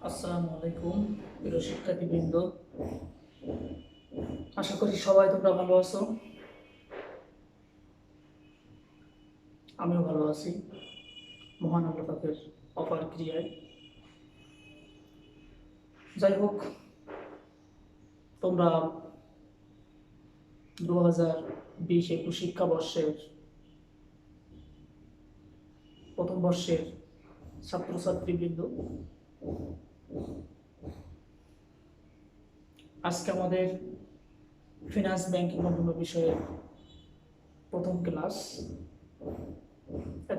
আসসালামু আলাইকুম প্রিয় শিক্ষার্থীবৃন্দ, আশা করি সবাই তোমরা ভালো আছো। আমিও ভালো আছি মহান আল্লাহ পাকের অপার ক্রিয়ায়। যাই হোক, তোমরা 2020-21 শিক্ষাবর্ষের প্রথম বর্ষের ছাত্রছাত্রীবৃন্দ, আজকে আমাদের ফিনান্স ব্যাংকিং বিভিন্ন বিষয়ের প্রথম ক্লাস।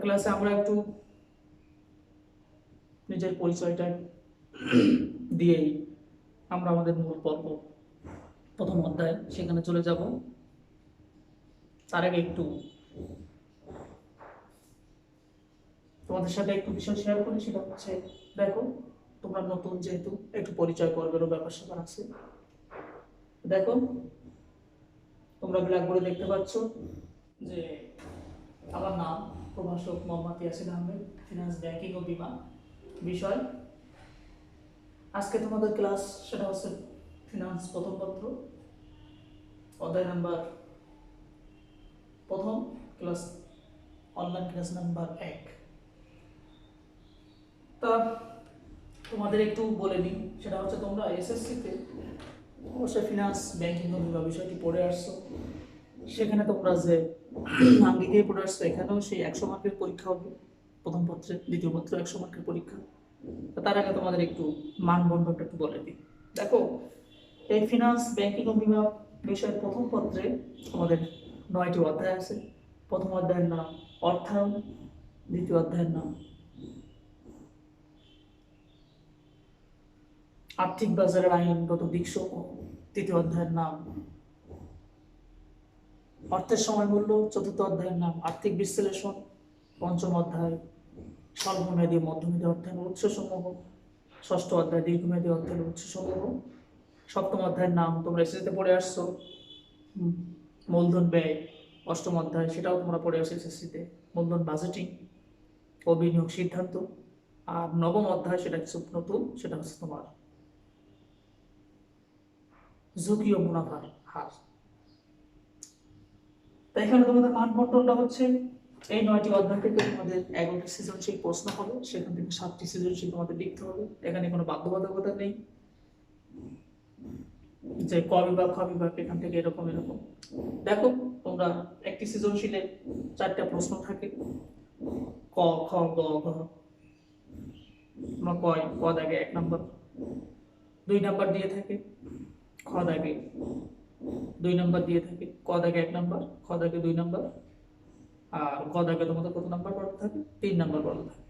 ক্লাসে আমরা একটু নিজের পরিচয়টা দিয়েই আমরা আমাদের মূল পর্ব প্রথম অধ্যায় সেখানে চলে যাব। তার আগে একটু তোমাদের সাথে একটু বিষয় শেয়ার করি, সেটা হচ্ছে, দেখো তোমরা নতুন যেহেতু একটু পরিচয় পর্বেরও ব্যাপার স্যাপার আছে। দেখো তোমরা ব্ল্যাকবোর্ডে দেখতে পাচ্ছ যে আমার নাম প্রভাষক মোহাম্মদ ইয়াসিন আহমেদ, ফিনান্স ব্যাংকিং ও বীমা বিষয়। আজকে তোমাদের ক্লাস সেটা হচ্ছে ফিনান্স প্রথম পত্র, অধ্যায় নাম্বার প্রথম, ক্লাস অনলাইন ক্লাস নাম্বার 1। তা তোমাদের একটু বলে নিই, সেটা হচ্ছে তোমরা এসএসসিতে অবশ্যই ফিনান্স ব্যাংকিং ও বীমা বিষয়টি পড়ে আসছো। সেখানে তোমরা যে আঙ্গিকে পড়ে আসছো, এখানেও সেই 100 মার্কের পরীক্ষা হবে। প্রথম পত্রে, দ্বিতীয় পত্রে 100 মার্কের পরীক্ষা। তার আগে তোমাদের একটু মানদণ্ডটা একটু বলে দিই। দেখো, এই ফিনান্স ব্যাংকিং ও বীমা বিষয়ের প্রথম পত্রে আমাদের 9টি অধ্যায় আছে। প্রথম অধ্যায়ের নাম অর্থায়ন, দ্বিতীয় অধ্যায়ের নাম আর্থিক বাজারের আইনগত দিকসমূহ, তৃতীয় অধ্যায়ের নাম অর্থের সময় মূল্য, চতুর্থ অধ্যায়ের নাম আর্থিক বিশ্লেষণ, পঞ্চম অধ্যায় স্বল্পমেয়াদী মধ্যমেয়াদী অর্থায়নের উৎসসমূহ, ষষ্ঠ অধ্যায় দীর্ঘমেয়াদী অর্থায়নের উৎসসমূহ, সপ্তম অধ্যায়ের নাম তোমরা এসএসসিতে পড়ে আসছো মূলধন ব্যয়, অষ্টম অধ্যায় সেটাও তোমরা পড়ে আসছো এসএসসিতে মূলধন বাজেটিং ও বিনিয়োগ সিদ্ধান্ত। আর নবম অধ্যায় সেটা কিছু নতুন, সেটা হচ্ছে তোমার ঝুঁকি ও মুনাফার হার। তাই এখানে তোমাদের মানবন্টনটা হচ্ছে এই 9টি অধ্যায় থেকে তোমাদের 11টি সৃজনশীল প্রশ্ন হবে, সেখান থেকে 7টি সৃজনশীল তোমাদের লিখতে হবে। এখানে কোনো বাধ্যবাধকতা নেই যে ক বিভাগ খ বিভাগ এখান থেকে এরকম এরকম। দেখো তোমরা একটি সৃজনশীলে 4টা প্রশ্ন থাকে, ক খ গ ঘ। তোমার ক দাগে 1 নম্বর, 2 নম্বর দিয়ে থাকে, খ দাগে 2 নম্বর দিয়ে থাকে, ক দাগে 1 নম্বর, খ দাগে 2 নম্বর, আর গ দাগে তোমাদের কত নাম্বার বরাদ্দ থাকে? 3 নাম্বার বরাদ্দ থাকে।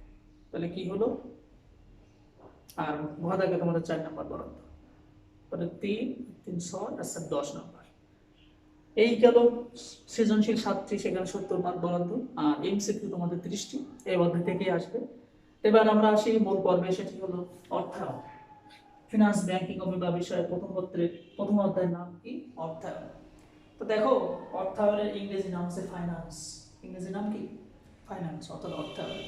তাহলে কি হলো? আর ঘ দাগে তোমাদের 4 নাম্বার বরাদ্দ, তাহলে 3 3 6 আর 7 10 নাম্বার। এই গেল সৃজনশীল 7টি, সেখানে 70 মার্ক বরাদ্দ। আর এমসিকিউ তোমাদের 30টি এই অধ্যায় থেকেই আসবে। এবার আমরা আসি মূল পর্বে, সেটি হলো অর্থায়ন। ফিনান্স ব্যাংকিং ও বীমা বিষয়ের প্রথম পত্রের প্রথম অধ্যায়ের নাম কি? অর্থায়ন। তো দেখো, অর্থায়নের ইংরেজি নাম হচ্ছে ফাইন্যান্স। ইংরেজি নাম কি? ফাইন্যান্স, অর্থাৎ অর্থায়ন।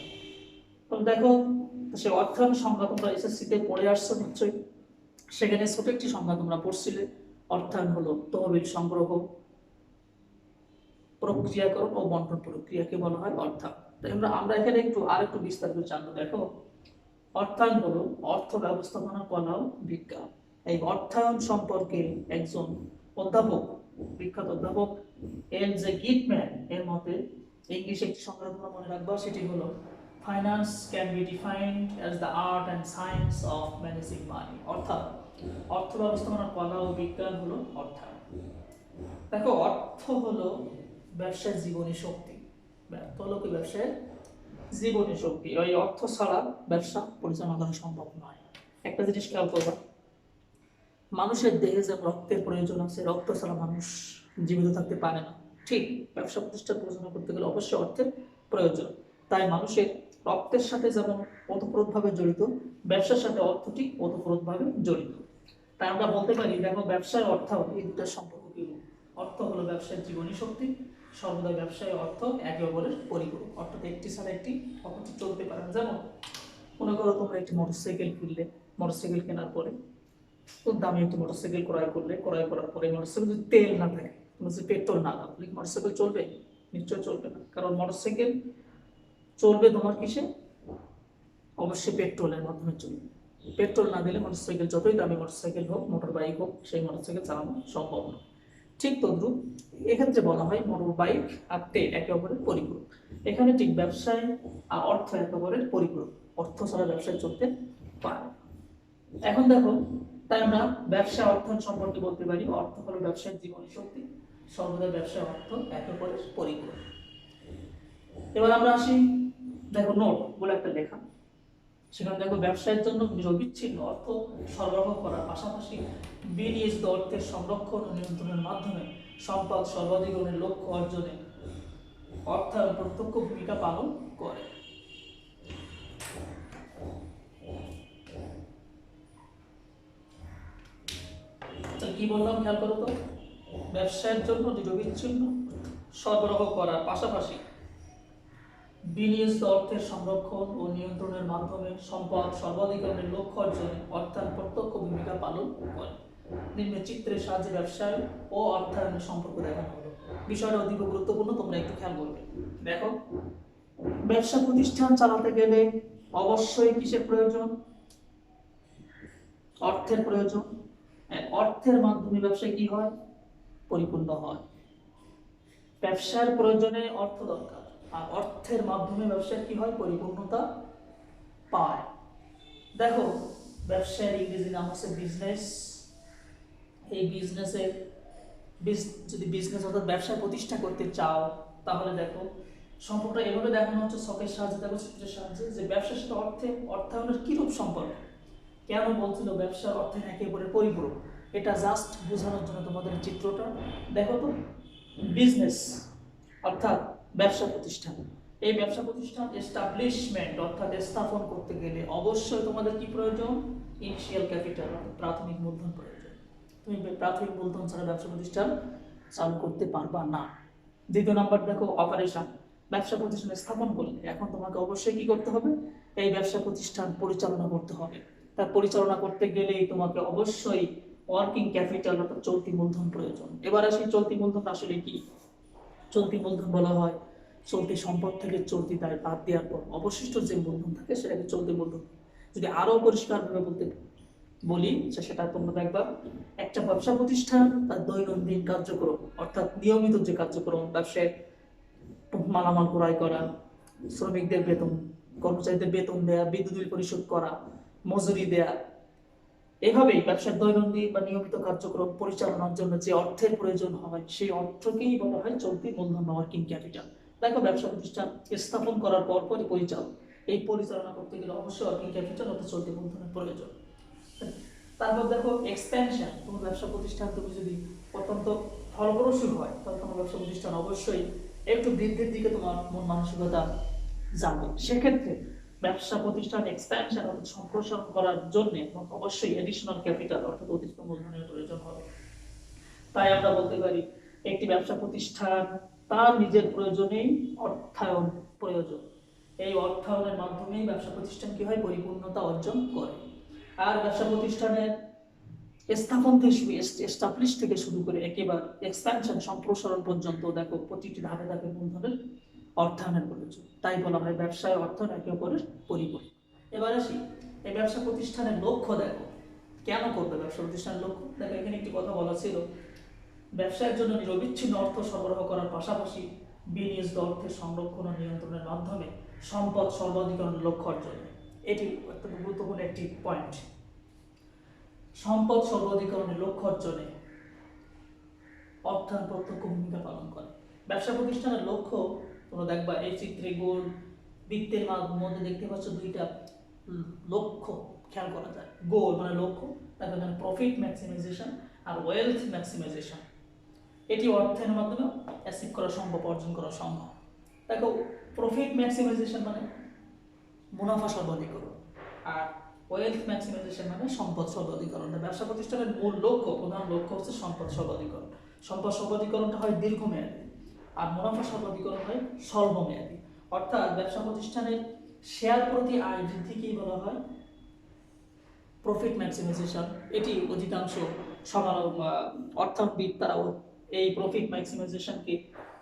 তো দেখো, সে অর্থায়ন সংজ্ঞা তোমরা এসএসসিতে পড়ে আসছো নিশ্চয়ই। সেখানে ছোট একটি সংজ্ঞা তোমরা পড়ছিলে। অর্থায়ন হলো তহবিল সংগ্রহ, প্রক্রিয়াকরণ ও বন্টন প্রক্রিয়াকে বলা হয় অর্থায়ন। তাই আমরা এখানে একটু বিস্তারিত জানবো। দেখো, অর্থায়ন হলো অর্থ ব্যবস্থাপনা কলা ও বিজ্ঞান। এই অর্থায়ন সম্পর্কে একজন অধ্যাপক, বিখ্যাত অধ্যাপক এল.জে. গিটম্যান এর মতে ইংলিশে একটি সংজ্ঞা তোমরা মনে রাখবা, সেটি হলো finance can be defined as the art and science of managing money. অর্থাৎ অর্থ ব্যবস্থাপনা কলা ও বিজ্ঞান হলো অর্থায়ন। দেখো, অর্থ হলো ব্যবসার জীবনী শক্তি। অর্থ হলো কি? ব্যবসায়ের জীবনী শক্তি। ওই অর্থ ছাড়া ব্যবসা পরিচালনা করা সম্ভব নয়। একটা জিনিস খেয়াল করবা, মানুষের দেহে যে রক্তের প্রয়োজন আছে, রক্ত ছাড়া মানুষ জীবিত থাকতে পারে না। ঠিক ব্যবসা প্রতিষ্ঠান পরিচালনা করতে গেলে অবশ্যই অর্থের প্রয়োজন। তাই মানুষের রক্তের সাথে যেমন ওতপ্রোতভাবে জড়িত, ব্যবসার সাথে অর্থটি ওতপ্রোতভাবে জড়িত। তাই আমরা বলতে পারি, দেখো, ব্যবসায় অর্থায়ন এই দুটার সম্পর্ক কি? অর্থ হলো ব্যবসার জীবনী শক্তি। সর্বদা ব্যবসায় অর্থ একে অপরের পরিপূরক, অর্থাৎ একটি ছাড়া একটি অপরটি চলতে পারে না। যেমন মনে করো তোমরা একটি মোটরসাইকেল কিনলে, মোটরসাইকেল কেনার পরে খুব দামি একটি মোটরসাইকেল ক্রয় করলে, ক্রয় করার পরে মোটরসাইকেল যদি তেল না থাকে, যদি পেট্রোল না দাও, তাহলে মোটরসাইকেল চলবে? নিশ্চয় চলবে না। কারণ মোটরসাইকেল চলবে তোমার কিসে? অবশ্যই পেট্রোলের মাধ্যমে চলবে। পেট্রোল না দিলে মোটরসাইকেল, যতই দামি মোটরসাইকেল হোক, মোটর বাইক হোক, সেই মোটরসাইকেল চালানো সম্ভব না। ঠিক তদ্রুপ এক্ষেত্রে বলা হয় মোটর বাইক আর তেল একে অপরের পরিপূরক। এখানে ঠিক ব্যবসায় আর অর্থ একে অপরের পরিপূরক। অর্থ ছাড়া ব্যবসায় চলতে পারে। এখন দেখো, তাই আমরা ব্যবসা অর্থায়ন সম্পর্কে বলতে পারি অর্থ হলো ব্যবসায়ের জীবনী শক্তি, সর্বদা ব্যবসা অর্থ একে অপরের পরিপূরক। এবার আমরা আসি, দেখো নোট বলে একটা লেখা, সেখানে দেখো ব্যবসায়ের জন্য নিরবিচ্ছিন্ন অর্থ সরবরাহ করার পাশাপাশি বিনিয়োজিত অর্থের সংরক্ষণ ও নিয়ন্ত্রণের মাধ্যমে সম্পদ সর্বাধিকরণের লক্ষ্য অর্জনে অর্থায়ন প্রত্যক্ষ ভূমিকা পালন করে। কি বললাম খেয়াল করো তো, ব্যবসায়ের জন্য নিরবিচ্ছিন্ন সরবরাহ করার পাশাপাশি বিনিয়োজিত অর্থের সংরক্ষণ ও নিয়ন্ত্রণের মাধ্যমে সম্পদ সর্বাধিকরণের লক্ষ্য অর্জনে অর্থায়ন প্রত্যক্ষ ভূমিকা পালন করে। নিম্নে চিত্রের সাহায্যে ব্যবসায় ও অর্থায়নের সম্পর্ক দেখানো হলো। বিষয়টা অধিক গুরুত্বপূর্ণ, তোমরা একটু খেয়াল করবে। দেখো, ব্যবসা প্রতিষ্ঠান চালাতে গেলে অবশ্যই কিসের প্রয়োজন? অর্থের প্রয়োজন। অর্থের মাধ্যমে ব্যবসায় কি হয়? পরিপূর্ণ হয়। ব্যবসার প্রয়োজনে অর্থ দরকার, আর অর্থের মাধ্যমে ব্যবসায় কি হয়? পরিপূর্ণতা পায়। দেখো, ব্যবসার ইংরেজি নাম হচ্ছে বিজনেস। এই বিজনেসের যদি বিজনেস অর্থাৎ ব্যবসা প্রতিষ্ঠা করতে চাও, তাহলে দেখো সম্পর্কটা এভাবে দেখানো হচ্ছে ছকের সাহায্যে, দেখো চিত্রের সাহায্যে, যে ব্যবসার সাথে অর্থায়নের কিরূপ সম্পর্ক, কেন বলছিল ব্যবসার অর্থায়ন একেবারে পরিপূরক, এটা জাস্ট বোঝানোর জন্য তোমাদের চিত্রটা। দেখো তো, বিজনেস অর্থাৎ ব্যবসা প্রতিষ্ঠান, এই ব্যবসা প্রতিষ্ঠান এস্টাবলিশমেন্ট অর্থাৎ স্থাপন করতে গেলে অবশ্যই তোমাদের কি প্রয়োজন? ইনিশিয়াল ক্যাপিটাল, প্রাথমিক মূলধন প্রয়োজন। তুমি প্রাথমিক মূলধন ছাড়া ব্যবসা প্রতিষ্ঠান চালু করতে পারবা না। দ্বিতীয় নাম্বার দেখো, অপারেশন। ব্যবসা প্রতিষ্ঠান স্থাপন করলে এখন তোমাকে অবশ্যই কি করতে হবে? এই ব্যবসা প্রতিষ্ঠান পরিচালনা করতে হবে। তার পরিচালনা করতে গেলেই তোমাকে অবশ্যই ওয়ার্কিং ক্যাপিটাল অর্থাৎ চলতি মূলধন প্রয়োজন। এবার আসি চলতি মূলধন আসলে কি? চলতি মূলধন বলা হয় চলতি সম্পদ থেকে চলতি দায় বাদ দেওয়ার পর অবশিষ্ট যে মূলধন থাকে সেটাকে চলতি মূলধন। যদি আরো পরিষ্কারভাবে বলতে বলি, সেটা তোমরা দেখবা, একটা ব্যবসা প্রতিষ্ঠান তার দৈনন্দিন কার্যক্রম অর্থাৎ নিয়মিত যে কার্যক্রম, ব্যবসায় মালামাল ক্রয় করা, শ্রমিকদের বেতন, কর্মচারীদের বেতন দেয়া, বিদ্যুৎ বিল পরিশোধ করা, মজুরি দেয়া, এভাবেই ব্যবসার দৈনন্দিন বা নিয়মিত কার্যক্রম পরিচালনার জন্য যে অর্থের প্রয়োজন হয়, সেই অর্থকেই বলা হয় চলতি মূলধন বা ওয়ার্কিং ক্যাপিটাল। দেখো, ব্যবসা প্রতিষ্ঠান স্থাপন করার পরপরই পরিচালনা, এই পরিচালনা করতে গেলে অবশ্যই ওয়ার্কিং ক্যাপিটাল অর্থাৎ চলতি মূলধনের প্রয়োজন। তারপর দেখো এক্সপেনশন। তোমার ব্যবসা প্রতিষ্ঠান তুমি যদি অত্যন্ত ফলপ্রসূ হয়, তাহলে তোমার ব্যবসা প্রতিষ্ঠান অবশ্যই একটু বৃদ্ধির দিকে তোমার মন মানসিকতা যাবে। সেক্ষেত্রে ব্যবসা প্রতিষ্ঠান এক্সপ্যানশন অর্থাৎ সম্প্রসারণ করার জন্য অবশ্যই এডিশনাল ক্যাপিটাল অর্থাৎ অতিরিক্ত মূলধনের প্রয়োজন হবে। তাই আমরা বলতে পারি একটি ব্যবসা প্রতিষ্ঠান তার নিজের প্রয়োজনেই অর্থায়ন প্রয়োজন। এই অর্থায়নের মাধ্যমেই ব্যবসা প্রতিষ্ঠান কি হয়? পরিপূর্ণতা অর্জন করে। আর ব্যবসা প্রতিষ্ঠানের স্থাপন থেকে এস্টাবলিশ থেকে শুরু করে একেবারে এক্সপ্যানশন সম্প্রসারণ পর্যন্ত দেখো প্রতিটি ধাপে ধাপে মূলধনের অর্থায়নের প্রয়োজন। তাই বলা হয় ব্যবসায় অর্থায়ন একে অপরের পরিপূরক। এবার আসি, এই ব্যবসা প্রতিষ্ঠানের লক্ষ্য দেখো, কেন করবে ব্যবসা প্রতিষ্ঠানের লক্ষ্য? দেখো, এখানে একটি কথা বলা ছিল, ব্যবসায়ের জন্য নিরবিচ্ছিন্ন অর্থ সরবরাহ করার পাশাপাশি বিনিয়োজিত অর্থের সংরক্ষণ ও নিয়ন্ত্রণের মাধ্যমে সম্পদ সর্বাধিকরণের লক্ষ্য অর্জনে। এটি অত্যন্ত গুরুত্বপূর্ণ একটি পয়েন্ট। সম্পদ সর্বাধিকরণের লক্ষ্য অর্জনে অর্থায়ন প্রত্যক্ষ ভূমিকা পালন করে। ব্যবসা প্রতিষ্ঠানের লক্ষ্য তোমরা দেখবা এই চিত্রে গোল বৃত্তের মধ্যে দেখতে পাচ্ছ দুইটা লক্ষ্য খেয়াল করা যায়। গোল মানে লক্ষ্য, তারপর এখানে প্রফিট ম্যাক্সিমাইজেশন আর ওয়েলথ ম্যাক্সিমাইজেশন। এটি অর্থায়নের মাধ্যমে অ্যাচিভ করা সম্ভব, অর্জন করা সম্ভব। দেখো, প্রফিট ম্যাক্সিমাইজেশন মানে মুনাফা সর্বাধিকরণ, আর ওয়েলথ ম্যাক্সিমাইজেশন মানে সম্পদ সর্বাধিকরণ। ব্যবসা প্রতিষ্ঠানের মূল লক্ষ্য, প্রধান লক্ষ্য হচ্ছে সম্পদ সর্বাধিকরণ। সম্পদ সর্বাধিকরণটা হয় দীর্ঘমেয়াদী, আর মুনাফা সর্বাধিকরণ হয় স্বল্পমেয়াদী। অর্থাৎ ব্যবসা প্রতিষ্ঠানের শেয়ার প্রতি আয় বৃদ্ধিকেই বলা হয় প্রফিট ম্যাক্সিমাইজেশন। এটি অধিকাংশ অর্থবিদ তারাও এই প্রফিট ম্যাক্সিমাইজেশনকে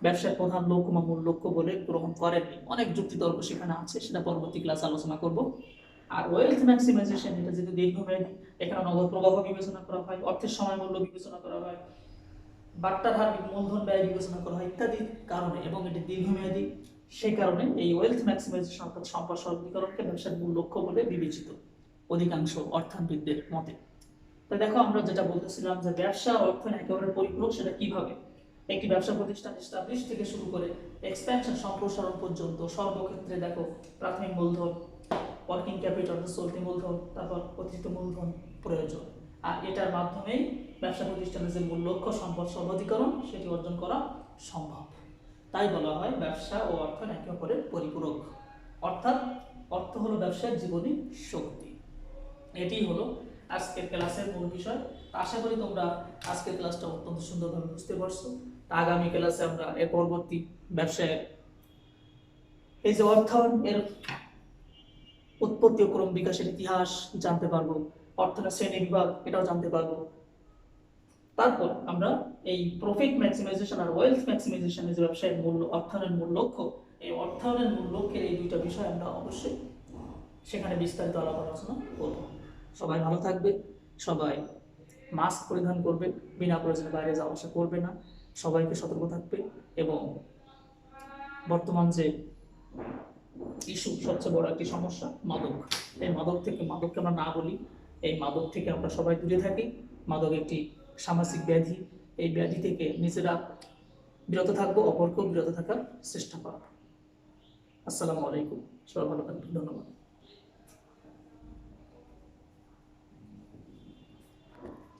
ব্যবসার প্রধান লক্ষ্য বা মূল লক্ষ্য বলে গ্রহণ করেননি। অনেক যুক্তিতর্ক সেখানে আছে, সেটা পরবর্তী ক্লাসে আলোচনা করব। আর ওয়েলথ ম্যাক্সিমাইজেশন, এটা যদি দীর্ঘমেয়াদী, এখানে নগদ প্রবাহ বিবেচনা করা হয়, অর্থের সময় মূল্য বিবেচনা করা হয়, বাট্টার হার, মূলধন ব্যয় বিবেচনা করা হয় ইত্যাদি কারণে, এবং এটি দীর্ঘমেয়াদী, সেই কারণে এই ওয়েলথ ম্যাক্সিমাইজেশন অর্থাৎ সম্পদ সরলীকরণকে ব্যবসার মূল লক্ষ্য বলে বিবেচিত অধিকাংশ অর্থনীতিবিদদের মতে। তো দেখো, আমরা যেটা বলতেছিলাম যে ব্যবসা অর্থায়ন একেবারে পরিপূরক, সেটা কিভাবে? একটি ব্যবসা প্রতিষ্ঠান এস্টাবলিশ থেকে শুরু করে এক্সপ্যানশন সম্প্রসারণ পর্যন্ত সর্বক্ষেত্রে দেখো প্রাথমিক মূলধন, ওয়ার্কিং ক্যাপিটাল চলতি মূলধন, তারপর অতিরিক্ত মূলধন প্রয়োজন। আর এটার মাধ্যমেই ব্যবসা প্রতিষ্ঠানের যে মূল লক্ষ্য সম্পদ সর্বাধিকরণ সেটি অর্জন করা সম্ভব। তাই বলা হয় ব্যবসা ও অর্থায়ন একে অপরের পরিপূরক, অর্থাৎ অর্থ হলো ব্যবসার জীবনী শক্তি। এটি হলো আজকের ক্লাসের মূল বিষয়। আশা করি তোমরা আজকের ক্লাসটা অত্যন্ত সুন্দরভাবে বুঝতে পারছো। আগামী ক্লাসে আমরা এর পরবর্তী ব্যবসায় এই যে অর্থায়ন এর উৎপত্তি ও ক্রম বিকাশের ইতিহাস জানতে পারবো, অর্থনীতির শ্রেণী বিভাগ এটাও জানতে পারবো। তারপর আমরা এই প্রফিট ম্যাক্সিমাইজেশন আর ওয়েলথ ম্যাক্সিমাইজেশনের যে ব্যবসায়ের মূল অর্থায়নের মূল লক্ষ্য, এই অর্থায়নের মূল লক্ষ্যের এই দুইটা বিষয় আমরা অবশ্যই সেখানে বিস্তারিত আলাপ আলোচনা করব। সবাই ভালো থাকবে, সবাই মাস্ক পরিধান করবে, বিনা প্রয়োজনে বাইরে যাওয়া আসা করবে না, সবাইকে সতর্ক থাকবে। এবং বর্তমান যে ইস্যু, সবচেয়ে বড় একটি সমস্যা মাদক, এই মাদককে আমরা না বলি, এই মাদক থেকে আমরা সবাই দূরে থাকি। মাদক একটি সামাজিক ব্যাধি, এই ব্যাধি থেকে নিজেরা বিরত থাকবো, অপরকেও বিরত থাকার চেষ্টা করব। আসসালামু আলাইকুম, সবাই ভালো থাকবেন, ধন্যবাদ।